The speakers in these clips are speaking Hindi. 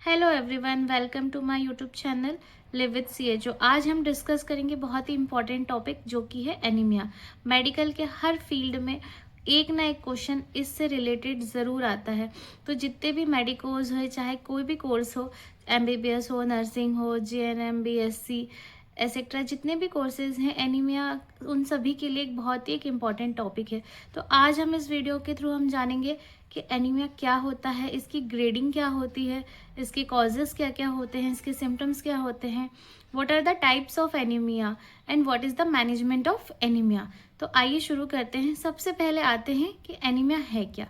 Hello everyone, welcome to my YouTube channel live with CHO. आज हम डिस्कस करेंगे बहुत ही इंपॉर्टेंट टॉपिक जो कि है एनीमिया। मेडिकल के हर फील्ड में एक ना एक क्वेश्चन इससे रिलेटेड ज़रूर आता है। तो जितने भी मेडिकोज हो, चाहे कोई भी कोर्स हो, एमबीबीएस हो, नर्सिंग हो, जीएनएम, बीएससी एसेट्रा, जितने भी कोर्सेज हैं, एनीमिया उन सभी के लिए एक बहुत ही एक इम्पॉर्टेंट टॉपिक है। तो आज हम इस वीडियो के थ्रू हम जानेंगे कि एनीमिया क्या होता है, इसकी ग्रेडिंग क्या होती है, इसके कॉजेज़ क्या क्या होते हैं, इसके सिम्टम्स क्या होते हैं, what are the types of anaemia and what is the management of anaemia. तो आइए शुरू करते हैं। सबसे पहले आते हैं कि एनीमिया है क्या।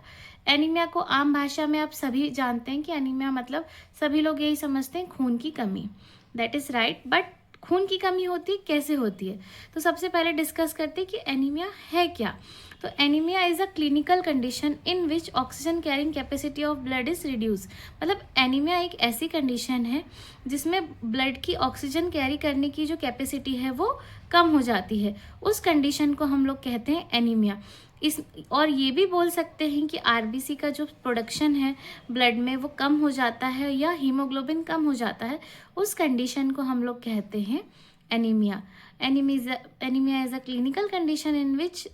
एनीमिया को आम भाषा में आप सभी जानते हैं कि एनीमिया मतलब सभी लोग यही समझते हैं खून की कमी। दैट इज़ राइट, बट खून की कमी होती कैसे होती है, तो सबसे पहले डिस्कस करते हैं कि एनीमिया है क्या। तो anaemia is a clinical condition in which oxygen carrying capacity of blood is reduce. मतलब एनीमिया एक ऐसी कंडीशन है जिसमें ब्लड की ऑक्सीजन कैरी करने की जो कैपेसिटी है वो कम हो जाती है। उस कंडीशन को हम लोग कहते हैं एनीमिया। इस और ये भी बोल सकते हैं कि आरबीसी का जो प्रोडक्शन है ब्लड में वो कम हो जाता है या हीमोग्लोबिन कम हो जाता है, उस कंडीशन को हम लोग कहते हैं anaemia. Anaemia is a clinical condition in which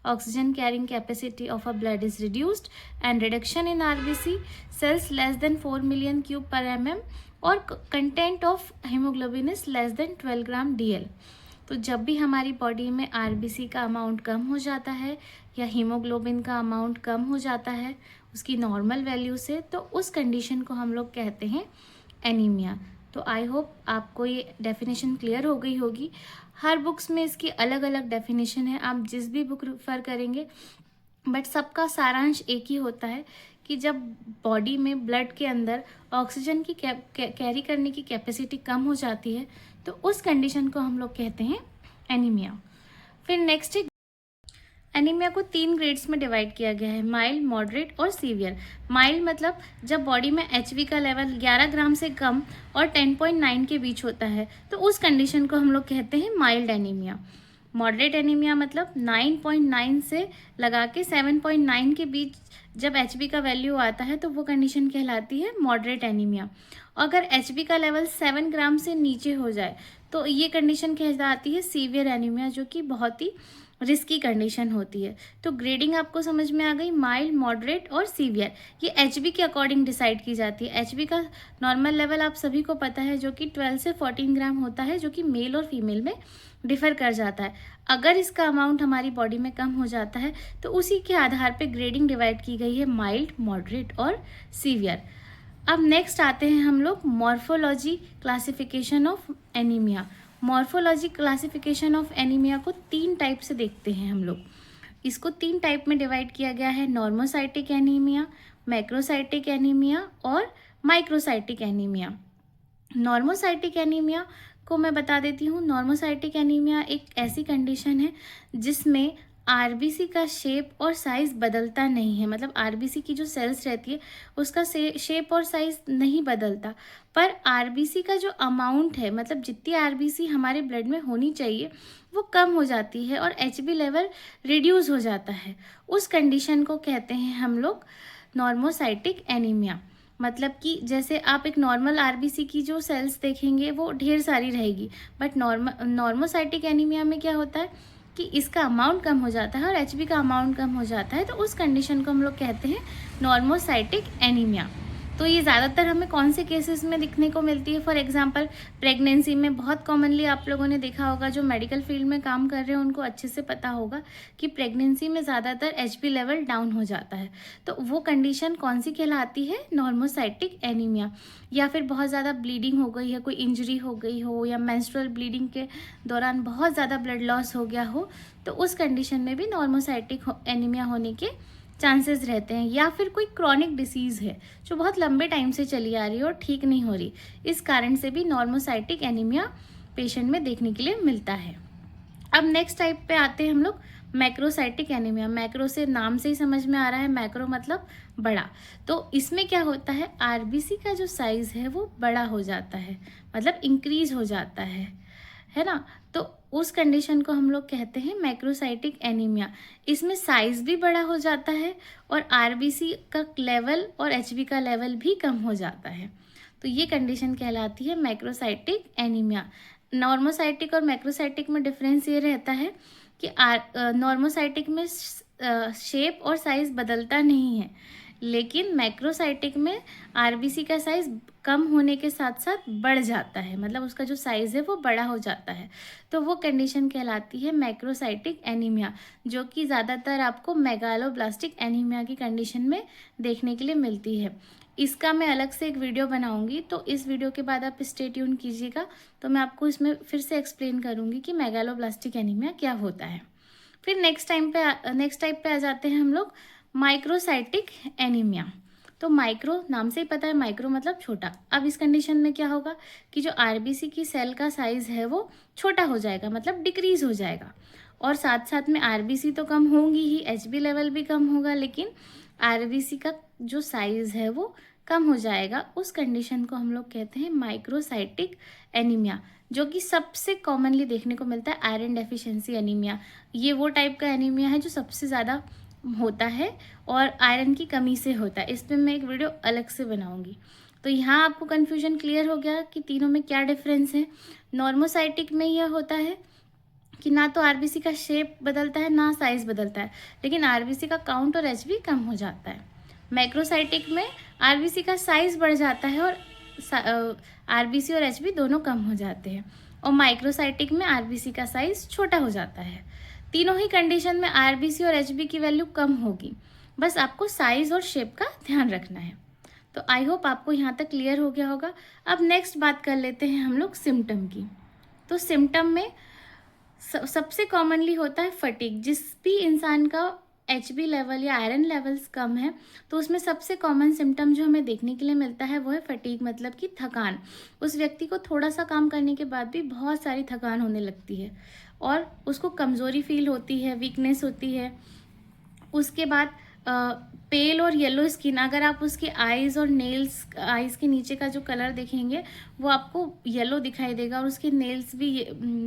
oxygen carrying capacity of a blood is reduced and reduction in RBC cells less than 4 million cube per mm और content of hemoglobin is less than 12 gram DL। तो जब भी हमारी बॉडी में आरबीसी का अमाउंट कम हो जाता है या हीमोग्लोबिन का अमाउंट कम हो जाता है उसकी नॉर्मल वैल्यू से, तो उस कंडीशन को हम लोग कहते हैं एनीमिया। तो आई होप आपको ये डेफिनेशन क्लियर हो गई होगी। हर बुक्स में इसकी अलग अलग डेफिनेशन है, आप जिस भी बुक रेफर करेंगे, बट सबका सारांश एक ही होता है कि जब बॉडी में ब्लड के अंदर ऑक्सीजन की कैरी करने की कैपेसिटी कम हो जाती है तो उस कंडीशन को हम लोग कहते हैं एनीमिया। फिर नेक्स्ट है, एनीमिया को 3 ग्रेड्स में डिवाइड किया गया है, माइल्ड, मॉडरेट और सीवियर। माइल्ड मतलब जब बॉडी में एचबी का लेवल 11 ग्राम से कम और 10.9 के बीच होता है तो उस कंडीशन को हम लोग कहते हैं माइल्ड एनीमिया। मॉडरेट एनीमिया मतलब 9.9 से लगा के 7.9 के बीच जब एचबी का वैल्यू आता है तो वो कंडीशन कहलाती है मॉडरेट एनीमिया। अगर एचबी का लेवल 7 ग्राम से नीचे हो जाए तो ये कंडीशन कहलाती है सीवियर एनीमिया, जो कि बहुत ही रिस्की कंडीशन होती है। तो ग्रेडिंग आपको समझ में आ गई, माइल्ड, मॉडरेट और सीवियर। ये एचबी के अकॉर्डिंग डिसाइड की जाती है। एचबी का नॉर्मल लेवल आप सभी को पता है जो कि 12 से 14 ग्राम होता है, जो कि मेल और फीमेल में डिफर कर जाता है। अगर इसका अमाउंट हमारी बॉडी में कम हो जाता है तो उसी के आधार पे ग्रेडिंग डिवाइड की गई है, माइल्ड, मॉडरेट और सीवियर। अब नेक्स्ट आते हैं हम लोग morphology classification of anaemia. Morphology classification of anaemia को 3 टाइप से देखते हैं हम लोग। इसको 3 टाइप में डिवाइड किया गया है, नॉर्मोसाइटिक एनीमिया, मैक्रोसाइटिक एनीमिया और माइक्रोसाइटिक एनीमिया। नॉर्मोसाइटिक एनीमिया को मैं बता देती हूँ। नॉर्मोसाइटिक एनीमिया एक ऐसी कंडीशन है जिसमें आरबीसी का शेप और साइज बदलता नहीं है। मतलब आरबीसी की जो सेल्स रहती है उसका शेप और साइज नहीं बदलता, पर आरबीसी का जो अमाउंट है, मतलब जितनी आरबीसी हमारे ब्लड में होनी चाहिए वो कम हो जाती है और एचबी लेवल रिड्यूस हो जाता है। उस कंडीशन को कहते हैं हम लोग नॉर्मोसाइटिक एनीमिया। मतलब कि जैसे आप एक नॉर्मल आरबीसी की जो सेल्स देखेंगे वो ढेर सारी रहेगी, बट नॉर्मोसाइटिक एनीमिया में क्या होता है कि इसका अमाउंट कम हो जाता है और एचबी का अमाउंट कम हो जाता है, तो उस कंडीशन को हम लोग कहते हैं नॉर्मोसाइटिक एनीमिया। तो ये ज़्यादातर हमें कौन से केसेस में दिखने को मिलती है? फॉर एग्जांपल प्रेगनेंसी में बहुत कॉमनली आप लोगों ने देखा होगा, जो मेडिकल फील्ड में काम कर रहे हैं उनको अच्छे से पता होगा कि प्रेगनेंसी में ज़्यादातर एचबी लेवल डाउन हो जाता है। तो वो कंडीशन कौन सी कहलाती है? Normocytic anaemia. या फिर बहुत ज़्यादा ब्लीडिंग हो गई है, कोई इंजरी हो गई हो, या मेंस्ट्रुअल ब्लीडिंग के दौरान बहुत ज़्यादा ब्लड लॉस हो गया हो, तो उस कंडीशन में भी नॉर्मोसाइटिक एनीमिया होने के चांसेस रहते हैं। या फिर कोई क्रॉनिक डिसीज़ है जो बहुत लंबे टाइम से चली आ रही है और ठीक नहीं हो रही, इस कारण से भी नॉर्मोसाइटिक एनीमिया पेशेंट में देखने के लिए मिलता है। अब नेक्स्ट टाइप पे आते हैं हम लोग मैक्रोसाइटिक एनीमिया। मैक्रो से नाम से ही समझ में आ रहा है, मैक्रो मतलब बड़ा। तो इसमें क्या होता है, आरबीसी का जो साइज है वो बड़ा हो जाता है, मतलब इंक्रीज हो जाता है है ना। तो उस कंडीशन को हम लोग कहते हैं मैक्रोसाइटिक एनीमिया। इसमें साइज भी बड़ा हो जाता है और आरबीसी का लेवल और एचबी का लेवल भी कम हो जाता है। तो ये कंडीशन कहलाती है मैक्रोसाइटिक एनीमिया। नॉर्मोसाइटिक और मैक्रोसाइटिक में डिफरेंस ये रहता है कि नॉर्मोसाइटिक में शेप और साइज बदलता नहीं है, लेकिन मैक्रोसाइटिक में आरबीसी का साइज कम होने के साथ साथ बढ़ जाता है, मतलब उसका जो साइज है वो बड़ा हो जाता है। तो वो कंडीशन कहलाती है मैक्रोसाइटिक एनीमिया, जो कि ज़्यादातर आपको मेगालोब्लास्टिक एनीमिया की कंडीशन में देखने के लिए मिलती है। इसका मैं अलग से एक वीडियो बनाऊंगी, तो इस वीडियो के बाद आप स्टे ट्यून कीजिएगा, तो मैं आपको इसमें फिर से एक्सप्लेन करूंगी कि मेगालोब्लास्टिक एनीमिया क्या होता है। फिर नेक्स्ट टाइप पे आ जाते हैं हम लोग माइक्रोसाइटिक एनीमिया। तो माइक्रो नाम से ही पता है, माइक्रो मतलब छोटा। अब इस कंडीशन में क्या होगा कि जो आरबीसी की सेल का साइज है वो छोटा हो जाएगा, मतलब डिक्रीज हो जाएगा, और साथ साथ में आरबीसी तो कम होंगी ही, एचबी लेवल भी कम होगा, लेकिन आरबीसी का जो साइज है वो कम हो जाएगा। उस कंडीशन को हम लोग कहते हैं माइक्रोसाइटिक एनीमिया, जो कि सबसे कॉमनली देखने को मिलता है आयरन डेफिशिएंसी एनीमिया। ये वो टाइप का एनीमिया है जो सबसे ज़्यादा होता है और आयरन की कमी से होता है। इस पर मैं एक वीडियो अलग से बनाऊंगी। तो यहाँ आपको कन्फ्यूजन क्लियर हो गया कि तीनों में क्या डिफरेंस है। नॉर्मोसाइटिक में यह होता है कि ना तो आरबीसी का शेप बदलता है ना साइज बदलता है, लेकिन आरबीसी का काउंट और एचबी कम हो जाता है। मैक्रोसाइटिक में आरबीसी का साइज बढ़ जाता है और आरबीसी और एचबी दोनों कम हो जाते हैं, और माइक्रोसाइटिक में आरबीसी का साइज छोटा हो जाता है। तीनों ही कंडीशन में आरबीसी और एचबी की वैल्यू कम होगी, बस आपको साइज और शेप का ध्यान रखना है। तो आई होप आपको यहाँ तक क्लियर हो गया होगा। अब नेक्स्ट बात कर लेते हैं हम लोग सिम्टम की। तो सिम्टम में सबसे कॉमनली होता है फटीग। जिस भी इंसान का एचबी लेवल या आयरन लेवल्स कम है, तो उसमें सबसे कॉमन सिम्टम जो हमें देखने के लिए मिलता है वो है फटीग, मतलब कि थकान। उस व्यक्ति को थोड़ा सा काम करने के बाद भी बहुत सारी थकान होने लगती है और उसको कमज़ोरी फील होती है, वीकनेस होती है। उसके बाद पेल और येलो स्किन, अगर आप उसके आईज और नेल्स, आईज के नीचे का जो कलर देखेंगे वो आपको येलो दिखाई देगा, और उसके नेल्स भी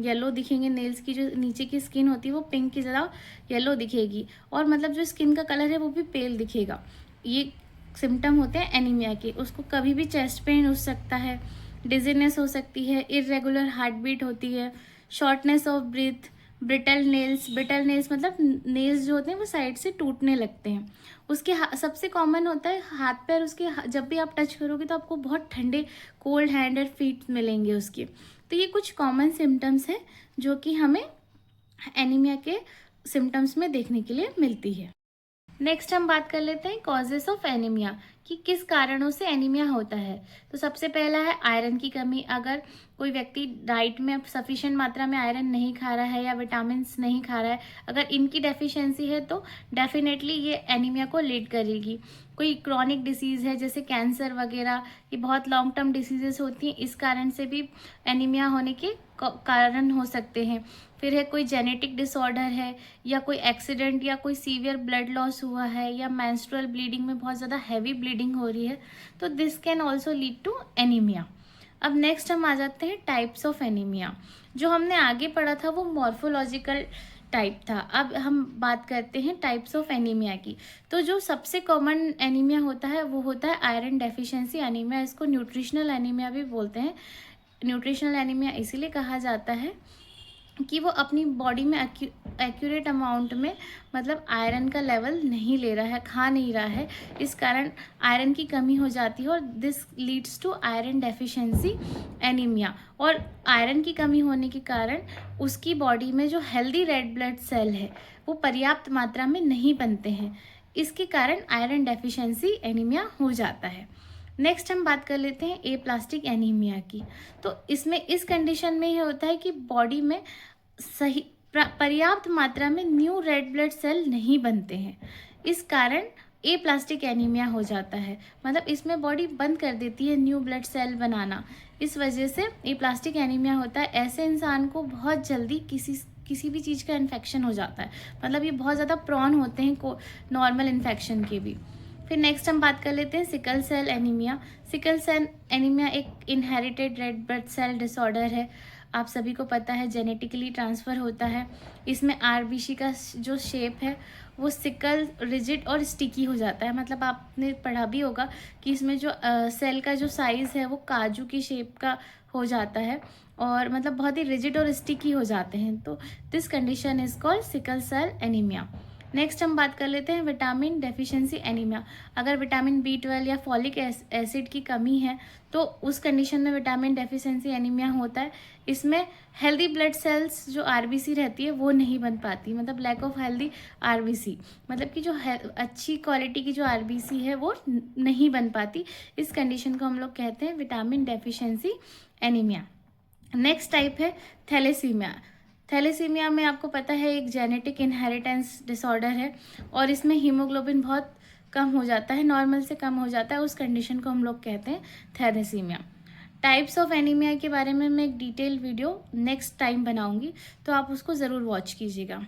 येलो दिखेंगे। नेल्स की जो नीचे की स्किन होती है वो पिंक की जगह येलो दिखेगी, और मतलब जो स्किन का कलर है वो भी पेल दिखेगा। ये सिम्टम होते हैं एनीमिया के। उसको कभी भी चेस्ट पेन हो सकता है, डिजीनेस हो सकती है, इरेगुलर हार्ट बीट होती है, shortness of breath, brittle nails. Brittle nails मतलब नेल्स जो होते हैं वो साइड से टूटने लगते हैं। उसके सबसे कॉमन होता है हाथ पैर। उसके जब भी आप टच करोगे तो आपको बहुत ठंडे कोल्ड हैंड और फीट मिलेंगे उसके। तो ये कुछ कॉमन सिम्टम्स हैं जो कि हमें एनीमिया के सिम्टम्स में देखने के लिए मिलती है। नेक्स्ट हम बात कर लेते हैं कॉजेस ऑफ एनीमिया, कि किस कारणों से एनीमिया होता है। तो सबसे पहला है आयरन की कमी। अगर कोई व्यक्ति डाइट में सफिशिएंट मात्रा में आयरन नहीं खा रहा है या विटामिन नहीं खा रहा है, अगर इनकी डेफिशिएंसी है तो डेफिनेटली ये एनीमिया को लीड करेगी। कोई क्रॉनिक डिसीज़ है जैसे कैंसर वगैरह, ये बहुत लॉन्ग टर्म डिसीजेस होती हैं, इस कारण से भी एनीमिया होने के कारण हो सकते हैं। फिर है कोई जेनेटिक डिसऑर्डर है, या कोई एक्सीडेंट, या कोई सीवियर ब्लड लॉस हुआ है, या मेंस्ट्रुअल ब्लीडिंग में बहुत ज़्यादा हैवी ब्लीडिंग हो रही है, तो this can also lead to anaemia. अब नेक्स्ट हम आ जाते हैं टाइप्स ऑफ एनीमिया। जो हमने आगे पढ़ा था वो मॉर्फोलॉजिकल टाइप था, अब हम बात करते हैं टाइप्स ऑफ एनीमिया की। तो जो सबसे कॉमन एनीमिया होता है वो होता है आयरन डेफिशिएंसी एनीमिया। इसको न्यूट्रिशनल एनीमिया भी बोलते हैं। न्यूट्रिशनल एनीमिया इसीलिए कहा जाता है कि वो अपनी बॉडी में एक्यूरेट अमाउंट में मतलब आयरन का लेवल नहीं ले रहा है, खा नहीं रहा है, इस कारण आयरन की कमी हो जाती है और this leads to iron deficiency anaemia. और आयरन की कमी होने के कारण उसकी बॉडी में जो हेल्दी रेड ब्लड सेल है वो पर्याप्त मात्रा में नहीं बनते हैं, इसके कारण आयरन डेफिशिएंसी एनीमिया हो जाता है। नेक्स्ट हम बात कर लेते हैं एप्लास्टिक एनीमिया की। तो इसमें इस कंडीशन में ये होता है कि बॉडी में सही पर्याप्त मात्रा में न्यू रेड ब्लड सेल नहीं बनते हैं, इस कारण एप्लास्टिक एनीमिया हो जाता है। मतलब इसमें बॉडी बंद कर देती है न्यू ब्लड सेल बनाना, इस वजह से एप्लास्टिक एनीमिया होता है। ऐसे इंसान को बहुत जल्दी किसी भी चीज़ का इन्फेक्शन हो जाता है, मतलब ये बहुत ज़्यादा प्रॉन होते हैं नॉर्मल इन्फेक्शन के भी। फिर नेक्स्ट हम बात कर लेते हैं sickle cell anaemia. Sickle cell anaemia एक inherited red blood cell disorder है। आप सभी को पता है जेनेटिकली ट्रांसफ़र होता है। इसमें आरबीसी का जो शेप है वो सिकल, रिजिड और स्टिकी हो जाता है। मतलब आपने पढ़ा भी होगा कि इसमें जो सेल का जो साइज़ है वो काजू की शेप का हो जाता है और मतलब बहुत ही रिजिड और स्टिकी हो जाते हैं। तो this condition is called sickle cell anaemia. Next हम बात कर लेते हैं विटामिन डेफिशिएंसी एनीमिया। अगर विटामिन B12 या फॉलिक एसिड की कमी है तो उस कंडीशन में विटामिन डेफिशिएंसी एनीमिया होता है। इसमें हेल्दी ब्लड सेल्स जो आरबीसी रहती है वो नहीं बन पाती, मतलब लैक ऑफ हेल्दी आरबीसी, मतलब कि जो अच्छी क्वालिटी की जो आरबीसी है वो नहीं बन पाती। इस कंडीशन को हम लोग कहते हैं vitamin deficiency anaemia. Next type है थैलेसीमिया। थैलेसीमिया में आपको पता है एक जेनेटिक इनहेरिटेंस डिसऑर्डर है और इसमें हीमोग्लोबिन बहुत कम हो जाता है, नॉर्मल से कम हो जाता है। उस कंडीशन को हम लोग कहते हैं थैलेसीमिया। टाइप्स ऑफ एनीमिया के बारे में मैं एक डिटेल वीडियो नेक्स्ट टाइम बनाऊंगी, तो आप उसको ज़रूर वॉच कीजिएगा।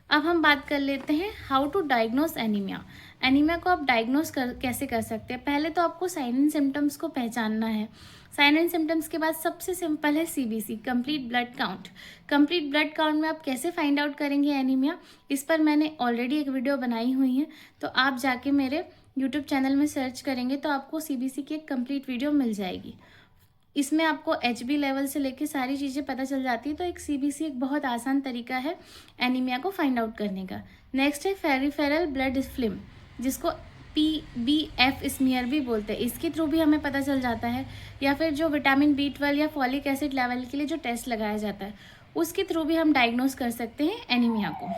अब हम बात कर लेते हैं how to diagnose anaemia. Anaemia को आप डायग्नोस कैसे कर सकते हैं। पहले तो आपको साइन एंड सिम्टम्स को पहचानना है। साइन एंड सिम्टम्स के बाद सबसे सिंपल है CBC, complete blood count. Complete blood count में आप कैसे फाइंड आउट करेंगे एनीमिया, इस पर मैंने ऑलरेडी एक वीडियो बनाई हुई है, तो आप जाके मेरे यूट्यूब चैनल में सर्च करेंगे तो आपको CBC की एक कंप्लीट वीडियो मिल जाएगी। इसमें आपको HB लेवल से लेके सारी चीज़ें पता चल जाती है। तो एक CBC एक बहुत आसान तरीका है एनीमिया को फाइंड आउट करने का। नेक्स्ट है पेरिफेरल ब्लड फिल्म, जिसको PBF स्मीयर भी बोलते हैं। इसके थ्रू भी हमें पता चल जाता है, या फिर जो विटामिन B12 या फॉलिक एसिड लेवल के लिए जो टेस्ट लगाया जाता है उसके थ्रू भी हम डायग्नोस कर सकते हैं एनीमिया को।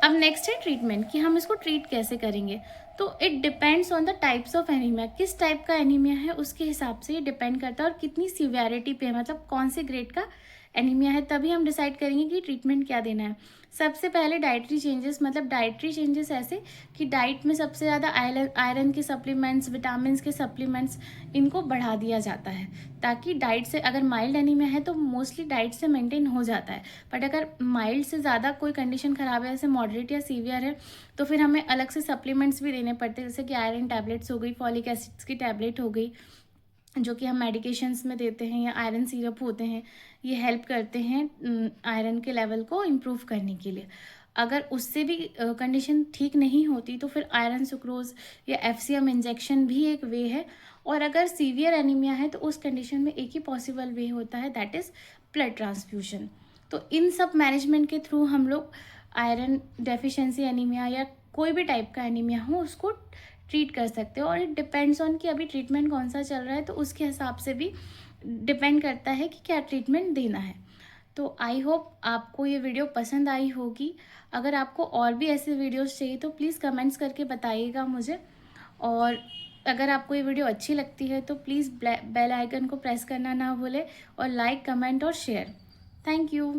अब नेक्स्ट है ट्रीटमेंट, कि हम इसको ट्रीट कैसे करेंगे। तो it depends on the types of anaemia. किस टाइप का एनीमिया है उसके हिसाब से ये डिपेंड करता है और कितनी सीवियरिटी पे है, मतलब कौन से ग्रेड का एनीमिया है, तभी हम डिसाइड करेंगे कि ट्रीटमेंट क्या देना है। सबसे पहले डाइटरी चेंजेस, मतलब डाइटरी चेंजेस ऐसे कि डाइट में सबसे ज़्यादा आयरन के सप्लीमेंट्स, विटामिन के सप्लीमेंट्स, इनको बढ़ा दिया जाता है, ताकि डाइट से, अगर माइल्ड एनीमिया है तो मोस्टली डाइट से मेंटेन हो जाता है। बट अगर माइल्ड से ज़्यादा कोई कंडीशन ख़राब है, जैसे मॉडरेट या सीवियर है, तो फिर हमें अलग से सप्लीमेंट्स भी देने पड़ते हैं, जैसे कि आयरन टैबलेट्स हो गई, फॉलिक एसिड्स की टैबलेट हो गई, जो कि हम मेडिकेशंस में देते हैं, या आयरन सिरप होते हैं, ये हेल्प करते हैं आयरन के लेवल को इम्प्रूव करने के लिए। अगर उससे भी कंडीशन ठीक नहीं होती तो फिर आयरन सुक्रोज या FCM इंजेक्शन भी एक वे है। और अगर सीवियर एनीमिया है तो उस कंडीशन में एक ही पॉसिबल वे होता है, दैट इज़ ब्लड ट्रांसफ्यूजन। तो इन सब मैनेजमेंट के थ्रू हम लोग आयरन डेफिशिएंसी एनीमिया या कोई भी टाइप का एनीमिया हो उसको ट्रीट कर सकते हो। और इट डिपेंड्स ऑन कि अभी ट्रीटमेंट कौन सा चल रहा है, तो उसके हिसाब से भी डिपेंड करता है कि क्या ट्रीटमेंट देना है। तो आई होप आपको ये वीडियो पसंद आई होगी। अगर आपको और भी ऐसे वीडियोस चाहिए तो प्लीज़ कमेंट्स करके बताइएगा मुझे। और अगर आपको ये वीडियो अच्छी लगती है तो प्लीज़ बेल आइकन को प्रेस करना ना भूलें, और लाइक, कमेंट और शेयर। Thank you.